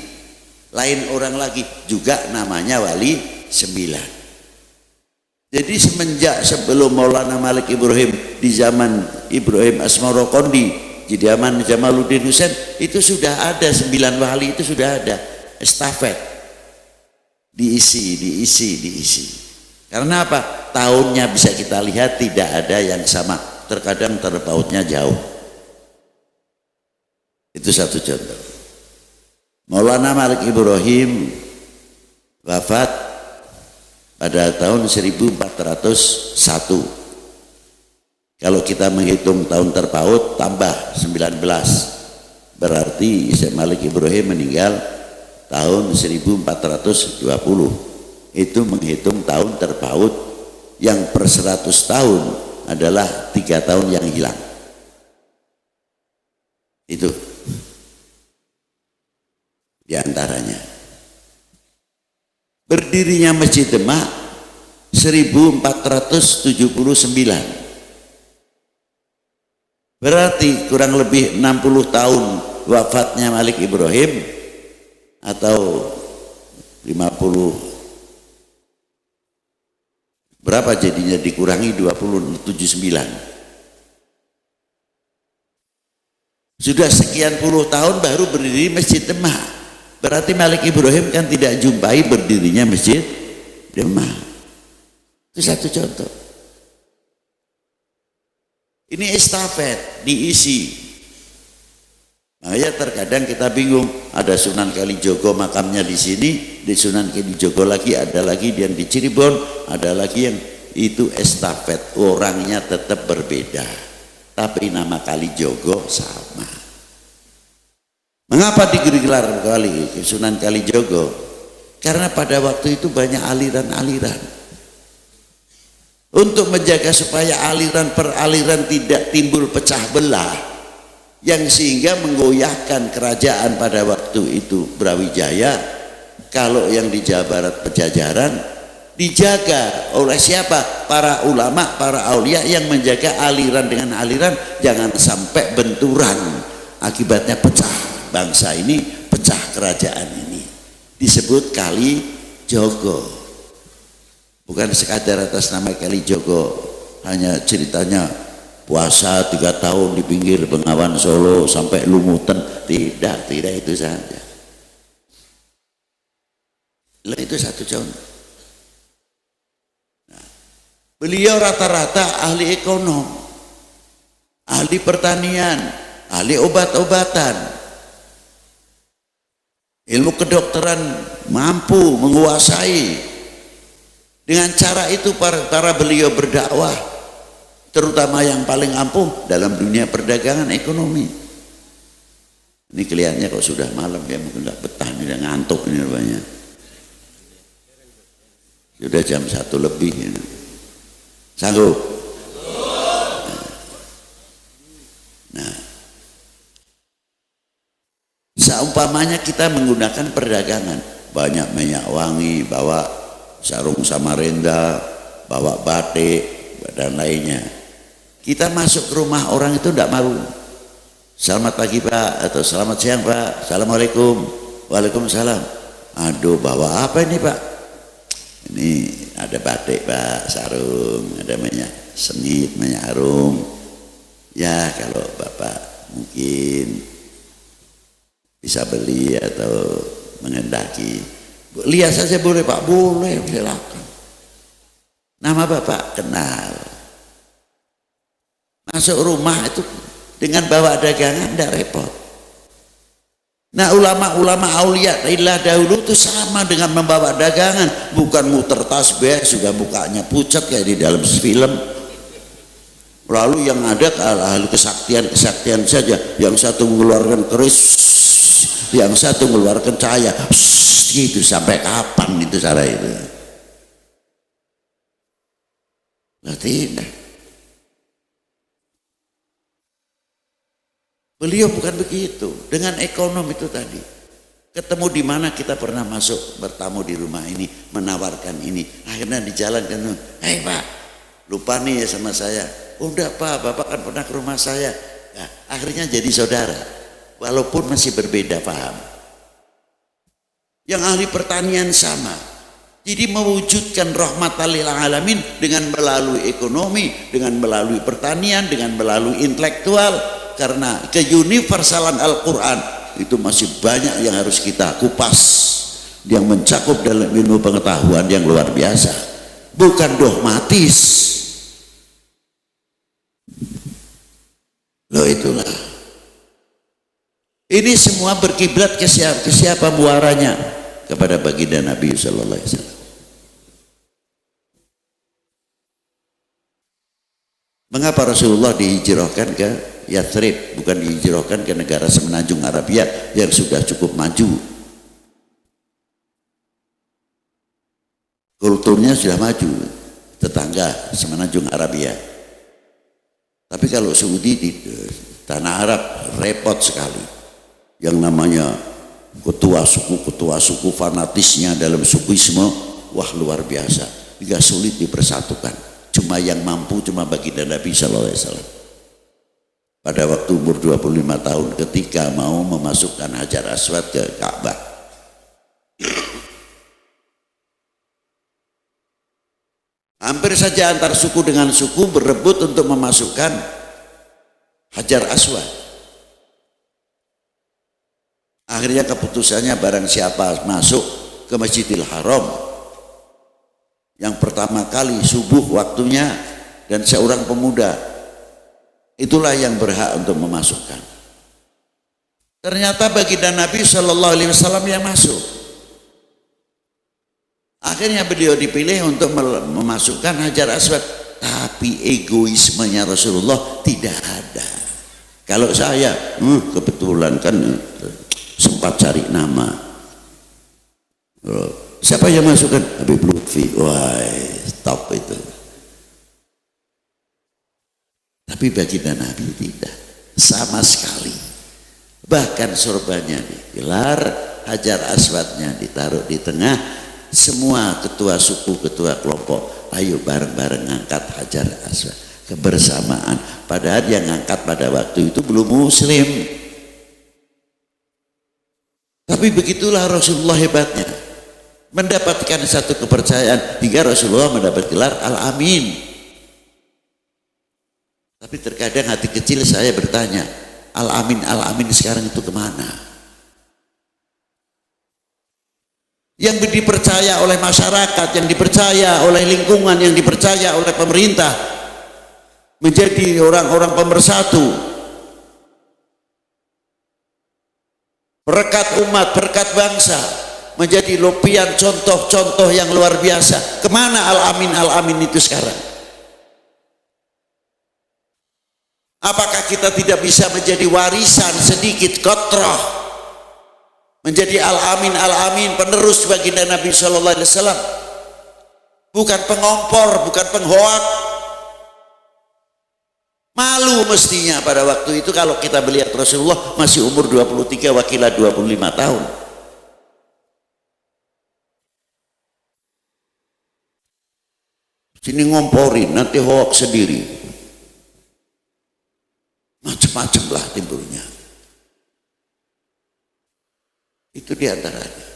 lain orang lagi juga namanya wali 9. Jadi semenjak sebelum Maulana Malik Ibrahim di zaman Ibrahim Asmarokondi, di zaman Jamaluddin Husain, itu sudah ada 9 wali, itu sudah ada estafet, diisi. Karena apa? Tahunnya bisa kita lihat tidak ada yang sama, terkadang terpautnya jauh. Itu satu contoh. Maulana Malik Ibrahim wafat pada tahun 1401. Kalau kita menghitung tahun terpaut tambah 19, berarti Syekh Malik Ibrahim meninggal tahun 1420. Itu menghitung tahun terpaut, yang per 100 tahun adalah 3 tahun yang hilang. Itu diantaranya. Berdirinya Masjid Demak 1479, berarti kurang lebih 60 tahun wafatnya Malik Ibrahim, atau 50 berapa jadinya, dikurangi 279, sudah sekian puluh tahun baru berdiri Masjid Demak. Berarti Malik Ibrahim kan tidak jumpai berdirinya Masjid Demak. Itu satu contoh. Ini estafet, diisi. Makanya terkadang kita bingung, ada Sunan Kalijogo makamnya di sini, di Sunan Kalijogo lagi, ada lagi yang di Cirebon, ada lagi yang itu estafet, orangnya tetap berbeda, tapi nama Kalijogo sama. Mengapa digelar kali Sunan Kalijogo? Karena pada waktu itu banyak aliran-aliran. Untuk menjaga supaya aliran per aliran tidak timbul pecah belah, yang sehingga menggoyahkan kerajaan pada waktu itu Brawijaya. Kalau yang di Jawa Barat Pajajaran, dijaga oleh siapa? Para ulama, para aulia yang menjaga aliran dengan aliran, jangan sampai benturan, akibatnya pecah. Bangsa ini pecah, kerajaan ini disebut Kalijogo. Bukan sekadar atas nama Kalijogo, hanya ceritanya puasa 3 tahun di pinggir Bengawan Solo sampai lumutan, tidak itu saja. Itu satu contoh. Nah, beliau rata-rata ahli ekonom, ahli pertanian, ahli obat-obatan, ilmu kedokteran mampu menguasai. Dengan cara itu para beliau berdakwah, terutama yang paling ampuh dalam dunia perdagangan ekonomi. Ini kelihatannya kok sudah malam ya, mungkin nggak betah nih, udah ngantuk ini rupanya. Sudah jam 1 lebih ya. Sanggup? Nah, seumpamanya kita menggunakan perdagangan, banyak minyak wangi, bawa sarung Samarinda, bawa batik dan lainnya. Kita masuk ke rumah orang itu tidak malu. Selamat pagi Pak, atau selamat siang Pak, Assalamualaikum, Waalaikumsalam. Aduh, bawa apa ini Pak? Ini ada batik Pak, sarung, ada minyak semit, minyak harum. Ya kalau Bapak mungkin bisa beli atau mengendaki, lihat saja boleh Pak, boleh, silakan. Nama Bapak kenal. Mas masuk rumah itu dengan bawa dagangan tidak repot. Nah ulama-ulama aulia illah dahulu itu sama dengan membawa dagangan, bukan muter tasbih sudah mukanya pucat kayak di dalam film. Lalu yang ada ahli kesaktian saja, yang satu mengeluarkan keris, yang satu mengeluarkan cahaya, gitu. Sampai kapan itu cara itu? Nah, tidak. Beliau bukan begitu. Dengan ekonom itu tadi, ketemu di mana kita pernah masuk bertamu di rumah ini, menawarkan ini, akhirnya dijalankan. Hei Pak, lupa nih ya sama saya. Udah Pak, Bapak kan pernah ke rumah saya. Nah, akhirnya jadi saudara, walaupun masih berbeda paham. Yang ahli pertanian sama. Jadi mewujudkan rahmatan lil alamin dengan melalui ekonomi, dengan melalui pertanian, dengan melalui intelektual. Karena keuniversalan Al-Quran itu masih banyak yang harus kita kupas, yang mencakup dalam ilmu pengetahuan yang luar biasa, bukan dogmatis. Loh itulah, ini semua berkiblat ke siapa muaranya? Kepada baginda Nabi Sallallahu Alaihi Wasallam. Mengapa Rasulullah dihijrahkan ke Yathrib, bukan dihijrahkan ke negara semenanjung Arabia yang sudah cukup maju? Kulturnya sudah maju, tetangga semenanjung Arabia. Tapi kalau Saudi di tanah Arab repot sekali. Yang namanya ketua suku fanatisnya dalam sukuisme, wah luar biasa, hingga sulit dipersatukan. Cuma yang mampu cuma baginda Nabi Sallallahu Alaihi Wasallam. Pada waktu umur 25 tahun ketika mau memasukkan Hajar Aswad ke Ka'bah. Hampir saja antar suku dengan suku berebut untuk memasukkan Hajar Aswad. Akhirnya keputusannya barang siapa masuk ke Masjidil Haram yang pertama kali subuh waktunya dan seorang pemuda, itulah yang berhak untuk memasukkan. Ternyata baginda Nabi Shallallahu Alaihi Wasallam yang masuk. Akhirnya beliau dipilih untuk memasukkan Hajar Aswad, tapi egoismenya Rasulullah tidak ada. Kalau saya kebetulan kan sempat cari nama, siapa yang masukkan? Habib Lutfi. Wah, top itu. Tapi baginda Nabi tidak sama sekali. Bahkan sorbannya digelar, Hajar Aswadnya ditaruh di tengah. Semua ketua suku, ketua kelompok, ayo bareng-bareng ngangkat Hajar Aswad. Kebersamaan. Padahal yang ngangkat pada waktu itu belum muslim. Tapi begitulah Rasulullah hebatnya. Mendapatkan satu kepercayaan hingga Rasulullah mendapat gelar Al-Amin. Tapi terkadang hati kecil saya bertanya, Al-Amin, Al-Amin sekarang itu kemana? Yang dipercaya oleh masyarakat, yang dipercaya oleh lingkungan, yang dipercaya oleh pemerintah menjadi orang-orang pemersatu, perekat umat, perekat bangsa, menjadi lopian contoh-contoh yang luar biasa. Kemana Al-Amin, Al-Amin itu sekarang? Apakah kita tidak bisa menjadi warisan sedikit kotroh, menjadi Al-Amin, Al-Amin, penerus baginda Nabi Sallallahu Alaihi Wasallam, bukan pengompor, bukan penghoak. Malu mestinya pada waktu itu kalau kita melihat Rasulullah masih umur 23, wakilah 25 tahun. Sini ngomporin, nanti hoak sendiri. Macam-macam lah timbulnya. Itu diantaranya.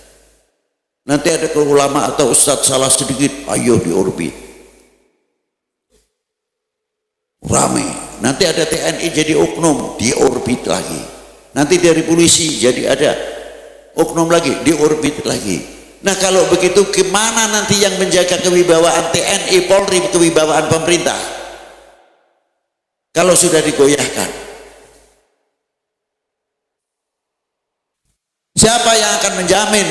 Nanti ada ulama atau ustadz salah sedikit, ayo diorbit. Rame. Nanti ada TNI jadi oknum, diorbit lagi. Nanti dari polisi jadi ada oknum lagi, diorbit lagi. Nah kalau begitu gimana nanti yang menjaga kewibawaan TNI, Polri, kewibawaan pemerintah? kalau sudah digoyahkan? Siapa yang akan menjamin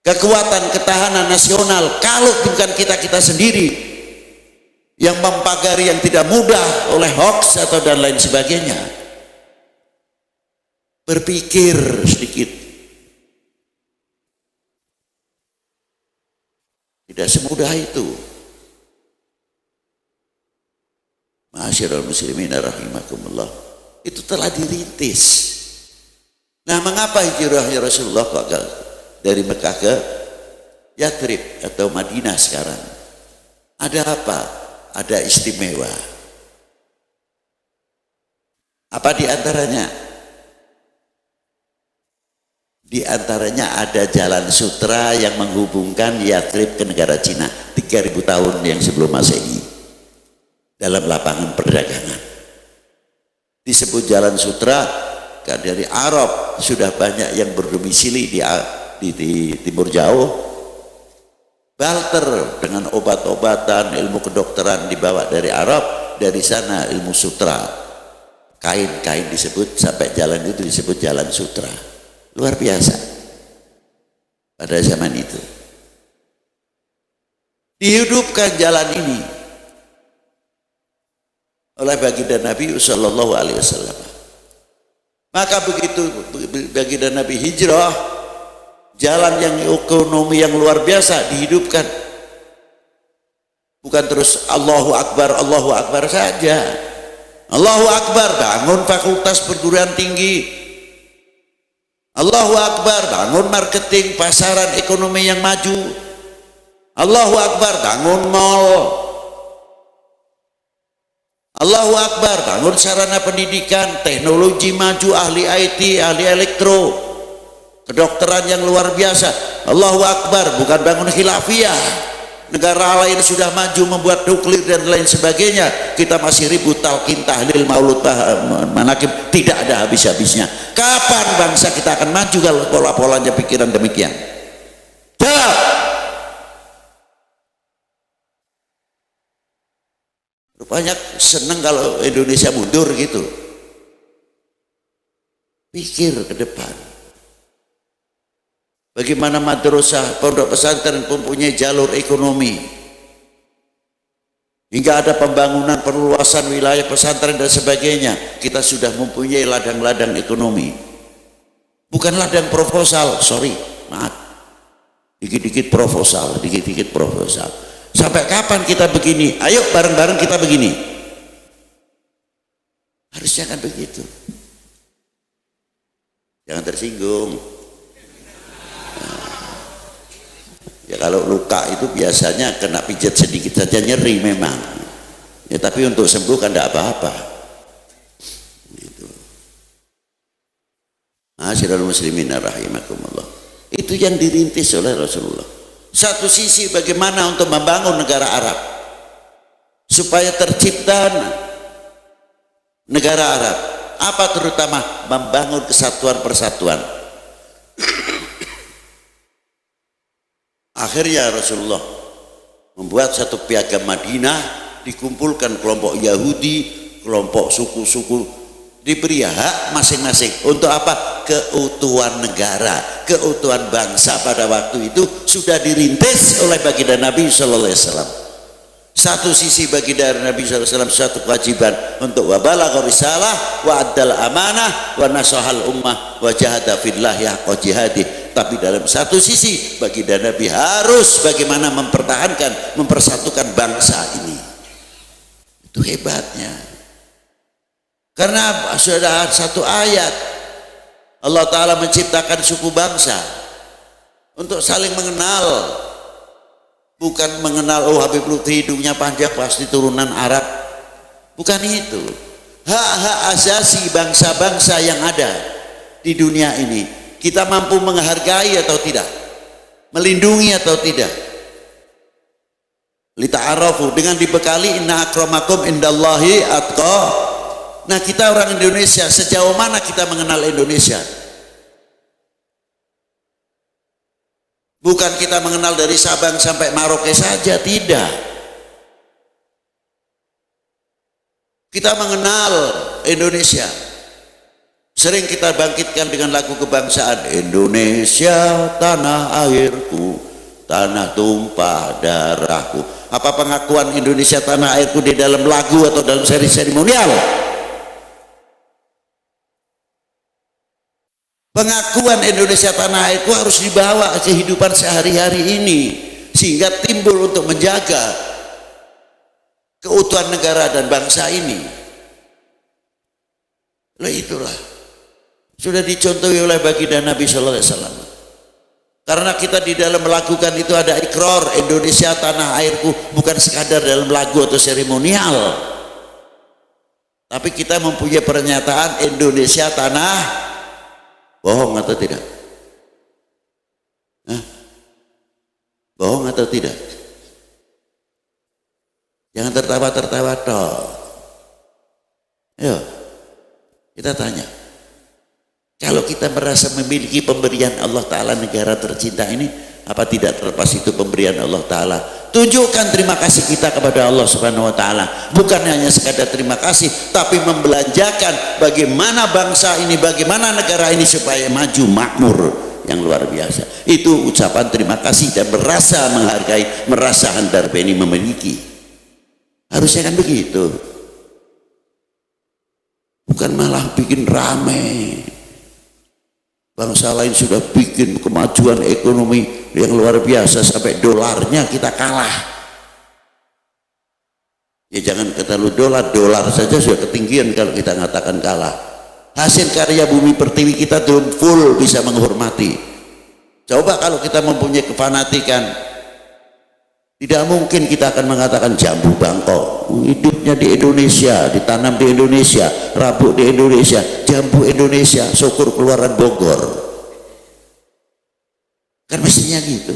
kekuatan ketahanan nasional kalau bukan kita-kita sendiri yang mempagari yang tidak mudah oleh hoax atau dan lain sebagainya? Berpikir sedikit. Tidak semudah itu. Ma'asyiral muslimin rahimakumullah. Itu telah dirintis. Nah, mengapa hijrahnya Rasulullah kok dari Mekah ke Yathrib atau Madinah sekarang? Ada apa? Ada istimewa. Apa di antaranya? Di antaranya ada jalan sutra yang menghubungkan Yathrib ke negara Cina 3000 tahun yang sebelum Masehi dalam lapangan perdagangan. Disebut jalan sutra karena dari Arab sudah banyak yang berdomisili di timur jauh. Barter dengan obat-obatan, ilmu kedokteran dibawa dari Arab, dari sana ilmu sutra. Kain-kain disebut, sampai jalan itu disebut jalan sutra. Luar biasa pada zaman itu. Dihidupkan jalan ini oleh baginda Nabi sallallahu alaihi wasallam. Maka begitu baginda Nabi hijrah, jalan yang ekonomi yang luar biasa dihidupkan. Bukan terus Allahu Akbar saja. Allahu Akbar, bangun fakultas perguruan tinggi. Allahu Akbar, bangun marketing, pasaran ekonomi yang maju. Allahu Akbar, bangun mall. Allahu Akbar, bangun sarana pendidikan, teknologi maju, ahli IT, ahli elektro, kedokteran yang luar biasa. Allahu Akbar, bukan bangun khilafiyah. Negara lain sudah maju membuat nuklir dan lain sebagainya, kita masih ribut talqin, tahlil, maulud, manakib, tidak ada habis-habisnya. Kapan bangsa kita akan maju kalau pola-polanya pikiran demikian? Jawab. Rupanya senang kalau Indonesia mundur gitu. Pikir ke depan. Bagaimana madrasah, pondok pesantren mempunyai jalur ekonomi, hingga ada pembangunan perluasan wilayah pesantren dan sebagainya. Kita sudah mempunyai ladang-ladang ekonomi, bukan ladang proposal, maaf, dikit-dikit proposal. Sampai kapan kita begini? Ayo bareng-bareng kita begini. Harusnya kan begitu. Jangan tersinggung. Ya kalau luka itu biasanya kena pijat sedikit saja nyeri memang. Ya tapi untuk sembuh kan tidak apa-apa. Gitu. Ma'asyiral muslimin rahimakumullah. Itu yang dirintis oleh Rasulullah. Satu sisi bagaimana untuk membangun negara Arab supaya tercipta negara Arab. Apa terutama? Membangun kesatuan persatuan. Akhirnya Rasulullah membuat satu piagam Madinah, dikumpulkan kelompok Yahudi, kelompok suku-suku, diberi hak masing-masing untuk apa? Keutuhan negara, keutuhan bangsa pada waktu itu sudah dirintis oleh baginda Nabi sallallahu alaihi wasallam. Satu sisi baginda Nabi sallallahu alaihi wasallam satu kewajiban untuk wa balagha risalah wa addal amanah wa nasahal ummah wa jahada fillahi haqqa jihadih. Tapi dalam satu sisi baginda Nabi harus bagaimana mempertahankan, mempersatukan bangsa ini. Itu hebatnya. Karena sudah satu ayat Allah Ta'ala menciptakan suku bangsa untuk saling mengenal. Bukan mengenal, oh Habib Lutfi hidungnya panjang pasti turunan Arab. Bukan itu. Hak-hak asasi bangsa-bangsa yang ada di dunia ini, kita mampu menghargai atau tidak, melindungi atau tidak. Lita'arafu, dengan dibekali inna akramakum indallahi atqa. Nah, kita orang Indonesia, sejauh mana kita mengenal Indonesia? Bukan kita mengenal dari Sabang sampai Merauke saja, tidak. Kita mengenal Indonesia. Sering kita bangkitkan dengan lagu kebangsaan, Indonesia tanah airku, tanah tumpah darahku. Apa pengakuan Indonesia tanah airku di dalam lagu atau dalam seri seremonial? Pengakuan Indonesia tanah airku harus dibawa kehidupan sehari-hari ini, sehingga timbul untuk menjaga keutuhan negara dan bangsa ini. Itulah sudah dicontohi oleh baginda Nabi Sallallahu Alaihi Wasallam. Karena kita di dalam melakukan itu ada ikrar Indonesia tanah airku, bukan sekadar dalam lagu atau seremonial, tapi kita mempunyai pernyataan Indonesia tanah. Bohong atau tidak? Bohong atau tidak? Jangan tertawa-tertawa toh. Ayo, kita tanya. Kalau kita merasa memiliki pemberian Allah Ta'ala negara tercinta ini, apa tidak terlepas itu pemberian Allah Ta'ala? Tunjukkan terima kasih kita kepada Allah Subhanahu Wa Ta'ala. Bukan hanya sekadar terima kasih, tapi membelanjakan bagaimana bangsa ini, bagaimana negara ini supaya maju makmur yang luar biasa. Itu ucapan terima kasih dan merasa menghargai, merasa handar beni memiliki. Harusnya kan begitu. Bukan malah bikin rame. Bangsa lain sudah bikin kemajuan ekonomi yang luar biasa sampai dolarnya kita kalah. Ya jangan kata lu dolar saja sudah ketinggian kalau kita mengatakan kalah. Hasil karya bumi pertiwi kita belum full bisa menghormati. Coba kalau kita mempunyai kefanatikan, tidak mungkin kita akan mengatakan jambu Bangkok hidupnya di Indonesia, ditanam di Indonesia, rabuk di Indonesia, jambu Indonesia, syukur keluaran Bogor. Kan mestinya gitu.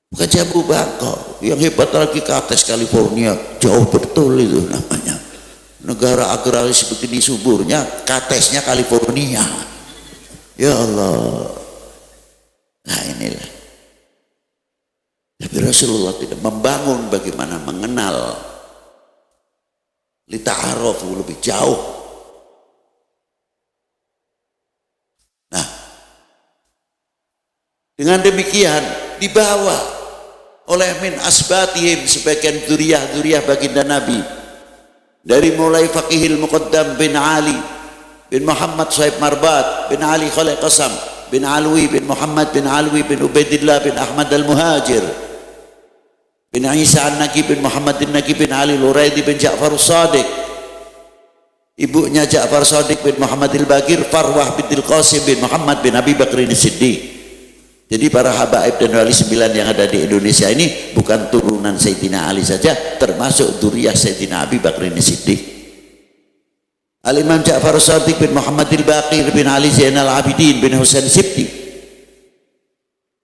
Bukan jambu Bangkok. Yang hebat lagi Kates California, jauh betul itu namanya. Negara agraris begini suburnya, Katesnya California. Ya Allah. Nah inilah. Tapi Rasulullah tidak membangun bagaimana mengenal lita'arofu lebih jauh. Nah, dengan demikian dibawa oleh min asbatihim sebagian dzurriyyah baginda Nabi, dari mulai Faqihil Muqaddam bin Ali bin Muhammad Sahib Marbat bin Ali Khalil Qasam bin Alwi bin Muhammad bin Alwi bin Ubaidillah bin Ahmad al-Muhajir bin Isa an-Naqi bin Muhammad an-Naqi bin Ali Luraidi bin Ja'far Shadiq, ibunya Ja'far Shadiq bin Muhammad al-Baqir, Farwah bin Qasim bin Muhammad bin Abi Bakr as-Siddiq. Jadi para habaib dan wali 9 yang ada di Indonesia ini bukan turunan Sayyidina Ali saja, termasuk dzurriyyah Sayyidina Abi Bakr as-Siddiq. Al-Imam Ja'far Shadiq bin Muhammad al-Baqir bin Ali Zainal Abidin bin Husain Sibti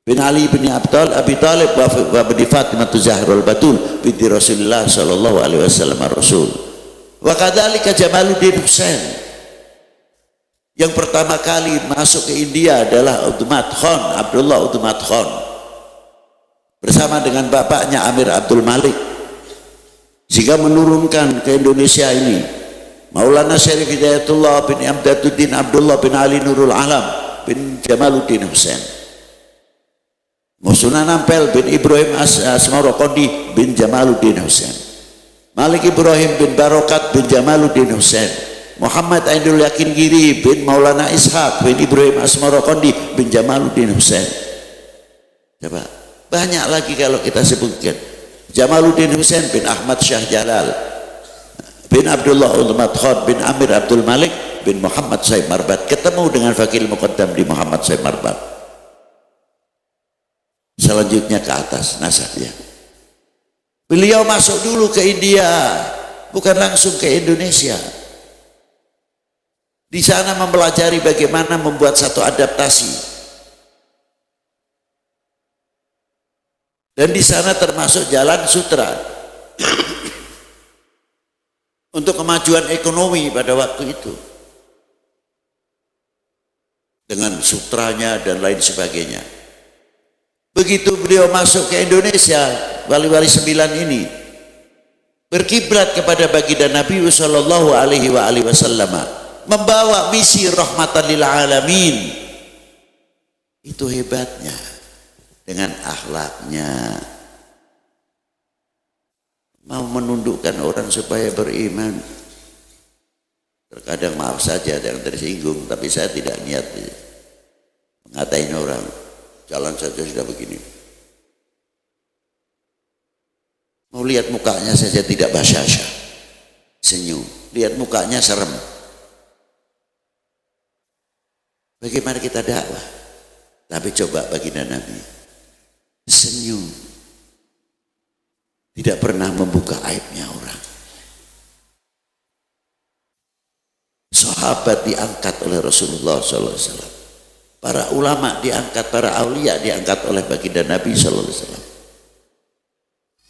bin Ali bin Abi Talib wa bin Fatimah Zahrul Batul binti Rasulullah sallallahu alaihi wasallam Rasul. Wa kadzalika Jamaluddin Husain. Yang pertama kali masuk ke India adalah Uthman Khan, Abdullah Uthman Khan. Bersama dengan bapaknya Amir Abdul Malik. Sehingga menurunkan ke Indonesia ini Maulana Syarif Hidayatullah bin Amdaduddin Abdullah bin Ali Nurul Alam bin Jamaluddin Husain. Sunan Ampel bin Ibrahim Asmarokondi bin Jamaluddin Husain, Malik Ibrahim bin Barokat bin Jamaluddin Husain, Muhammad Ainul Yakin Giri bin Maulana Ishaq bin Ibrahim Asmarokondi bin Jamaluddin Husain. Coba banyak lagi kalau kita sebutkan. Jamaluddin Husain bin Ahmad Syah Jalal bin Abdullah Ulmat Khan bin Amir Abdul Malik bin Muhammad Saib Marbat, ketemu dengan Faqihil Muqaddam di Muhammad Saib Marbat. Selanjutnya ke atas nasabnya. Beliau masuk dulu ke India, bukan langsung ke Indonesia. Di sana mempelajari bagaimana membuat satu adaptasi. Dan di sana termasuk jalan sutra untuk kemajuan ekonomi pada waktu itu. Dengan sutranya dan lain sebagainya. Begitu beliau masuk ke Indonesia, wali-wali 9 ini, berkiblat kepada baginda Nabi sallallahu alaihi wasallam, membawa misi rahmatan lil alamin. Itu hebatnya, dengan akhlaknya mau menundukkan orang supaya beriman. Terkadang maaf saja ada yang tersinggung, tapi saya tidak niat mengatain orang, jalan saja sudah begini. Mau lihat mukanya saja tidak basyasya, senyum, lihat mukanya serem. Bagaimana kita dakwah? Tapi coba baginda Nabi senyum, tidak pernah membuka aibnya orang. Sahabat diangkat oleh Rasulullah SAW, para ulama diangkat, para aulia diangkat oleh baginda Nabi SAW.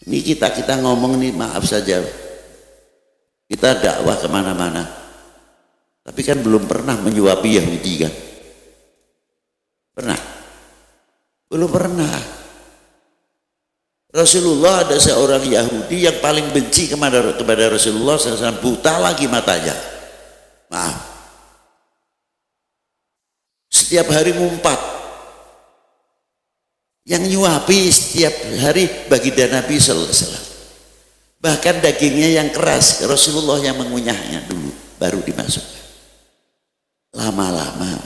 Ini kita ngomong nih, maaf saja, kita dakwah kemana-mana, tapi kan belum pernah menyuapi Yahudi kan? Pernah? Belum pernah. Rasulullah ada seorang Yahudi yang paling benci kepada Rasulullah SAW, buta lagi matanya. Maaf, setiap hari ngumpat, yang nyuapi setiap hari baginda Nabi sallallahu alaihi wasallam. Bahkan dagingnya yang keras, Rasulullah yang mengunyahnya dulu, baru dimasukkan. Lama-lama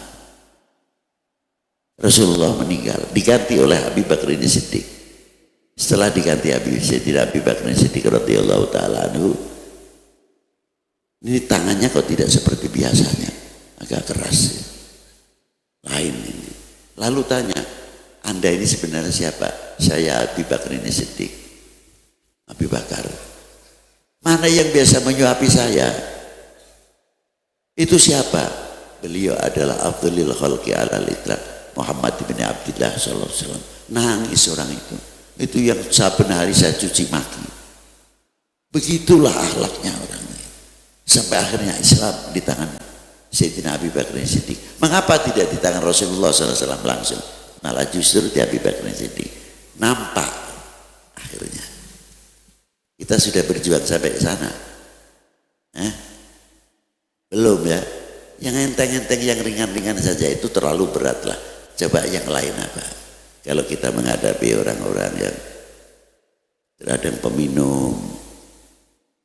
Rasulullah meninggal, diganti oleh Abu Bakar Siddiq. Setelah diganti Abu Bakar Siddiq radhiyallahu taala anhu, ini tangannya kok tidak seperti biasanya, agak keras, lain ini. Lalu tanya, Anda ini sebenarnya siapa? Saya Abu Bakar Siddiq. Abu Bakar, mana yang biasa menyuapi saya? Itu siapa? Beliau adalah Abdulil Khalqi alal itlaq, Muhammad bin Abdullah sallallahu alaihi wasallam. Nangis orang itu. Itu yang saben hari saya cuci maki. Begitulah akhlaknya orang. Sampai akhirnya Islam di tangan Sayyidina Abu Bakar Siddiq. Mengapa tidak di tangan Rasulullah SAW langsung? Malah justru di Abu Bakar Siddiq. Nampak akhirnya. Kita sudah berjuang sampai ke sana. Belum ya. Yang enteng-enteng, yang ringan-ringan saja itu terlalu berat lah. Coba yang lain apa? Kalau kita menghadapi orang-orang yang terkadang peminum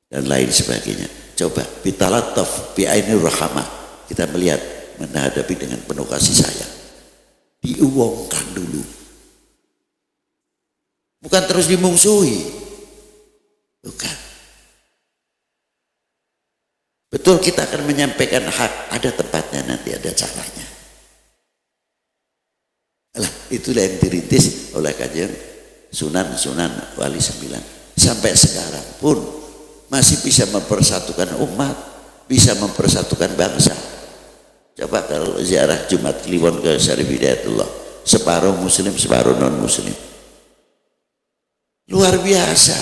dan lain sebagainya, coba bitalattaf bi'ainir rahmah, kita melihat, menghadapi dengan penuh kasih sayang, diuangkan dulu, bukan terus dimungsuhi, bukan. Betul, kita akan menyampaikan hak, ada tempatnya, nanti ada caranya. Alah, itulah yang dirintis oleh kajian Sunan Wali 9. Sampai sekarang pun masih bisa mempersatukan umat, bisa mempersatukan bangsa. Coba kalau ziarah Jumat Kliwon ke Syarif Hidayatullah, separuh muslim, separuh non muslim. Luar biasa.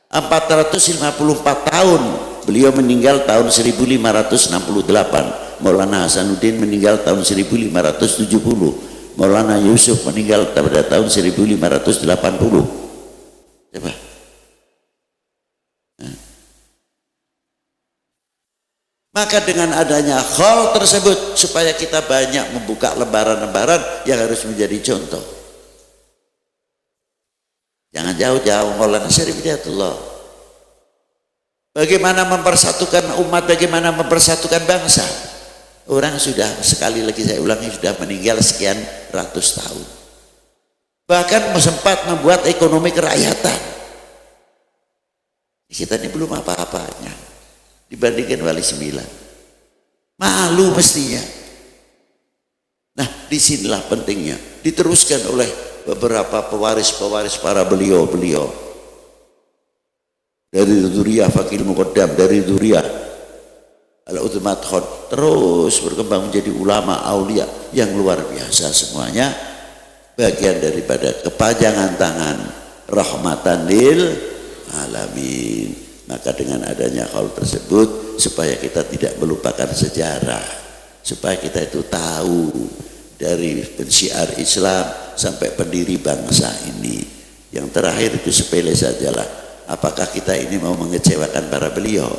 454 tahun beliau meninggal tahun 1568. Maulana Hasanuddin meninggal tahun 1570. Maulana Yusuf meninggal pada tahun 1580. Coba. Maka dengan adanya hal tersebut, supaya kita banyak membuka lembaran-lembaran yang harus menjadi contoh. Jangan jauh-jauh Maulana Syarif Hidayatullah. Bagaimana mempersatukan umat, bagaimana mempersatukan bangsa. Orang sudah, sekali lagi saya ulangi, sudah meninggal sekian ratus tahun. Bahkan sempat membuat ekonomi kerakyatan. Kita ini belum apa-apanya dibandingkan Wali 9. Malu mestinya. Nah, disinilah pentingnya diteruskan oleh beberapa pewaris-pewaris para beliau-beliau. Dari dzurriyyah Fakil Muqaddam, dari dzurriyyah Al-Uthmat Khon, terus berkembang menjadi ulama aulia yang luar biasa semuanya, bagian daripada kepanjangan tangan rahmatan lil alamin. Maka dengan adanya hal tersebut, supaya kita tidak melupakan sejarah, supaya kita itu tahu dari pensyiar Islam sampai pendiri bangsa ini. Yang terakhir itu sepele sajalah, apakah kita ini mau mengecewakan para beliau?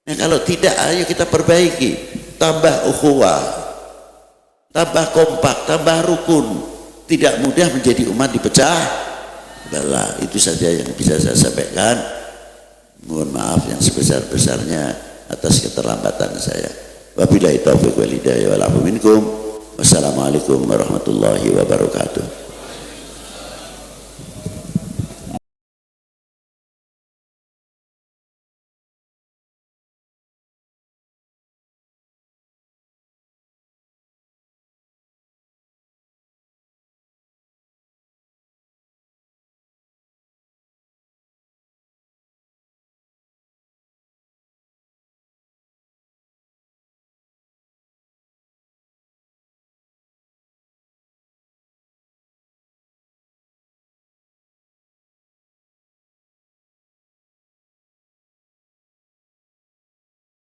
Nah, kalau tidak, ayo kita perbaiki, tambah ukhuwah, tambah kompak, tambah rukun. Tidak mudah menjadi umat dipecah belah. Itu saja yang bisa saya sampaikan. Mohon maaf yang sebesar-besarnya atas keterlambatan saya. Wabillahi taufiq wal hidayah wal afu minkum. Wassalamualaikum warahmatullahi wabarakatuh.